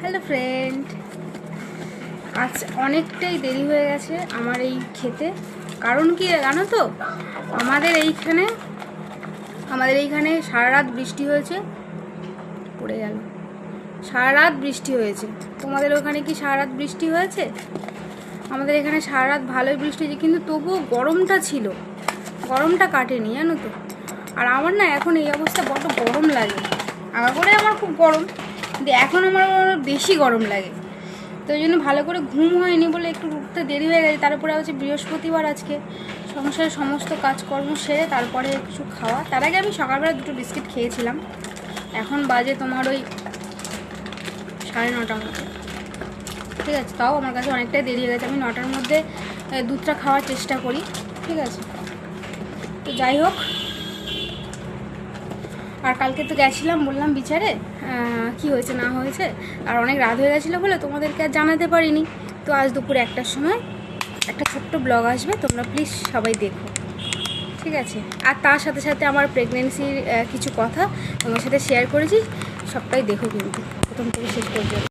Hello friend, আজ অনেকটাই দেরি হয়ে গেছে আমার এই খেতে। কারণ কি জানো তো, আমাদের এইখানে সারা রাত বৃষ্টি হয়েছে। পড়ে গেল। সারা রাত বৃষ্টি হয়েছে। তোমাদের ওখানে কি সারা রাত বৃষ্টি হয়েছে? আমাদের এখানে সারা রাত ভালোই বৃষ্টি হয়েছে, কিন্তু তবুও গরমটা ছিল, গরমটা কাটেনি জানো তো। আর আমার না এখন এই অবস্থা, বড্ড গরম লাগে। আমার খুব গরম, কিন্তু এখন আমার বেশি গরম লাগে। তো ওই জন্য ভালো করে ঘুম হয়নি বলে একটু উঠতে দেরি হয়ে গেছে। তারপরে হচ্ছে বৃহস্পতিবার, আজকে সংসারের সমস্ত কাজকর্ম সেরে তারপরে কিছু খাওয়া। তার আগে আমি সকালবেলা 2টো বিস্কিট খেয়েছিলাম। এখন বাজে তোমার ওই 9:30 মতো, ঠিক আছে। তাও আমার কাছে অনেকটাই দেরি হয়ে গেছে। আমি 9টার মধ্যে দুধটা খাওয়ার চেষ্টা করি, ঠিক আছে। তো যাই হোক, আর কালকে তো গেছিলাম বললাম বিচারে, কি হয়েছে না হয়েছে। আর অনেক রাত হয়ে গেছিলো বলে তোমাদেরকে আর জানাতে পারিনি। তো আজ দুপুরে 1টার সময় একটা ছোট্ট ব্লগ আসবে, তোমরা প্লিজ সবাই দেখো, ঠিক আছে। আর তার সাথে সাথে আমার প্রেগনেন্সির কিছু কথা তোমার সাথে শেয়ার করেছি, সবটাই দেখো কিন্তু প্রথম থেকে শেষ পর্যন্ত।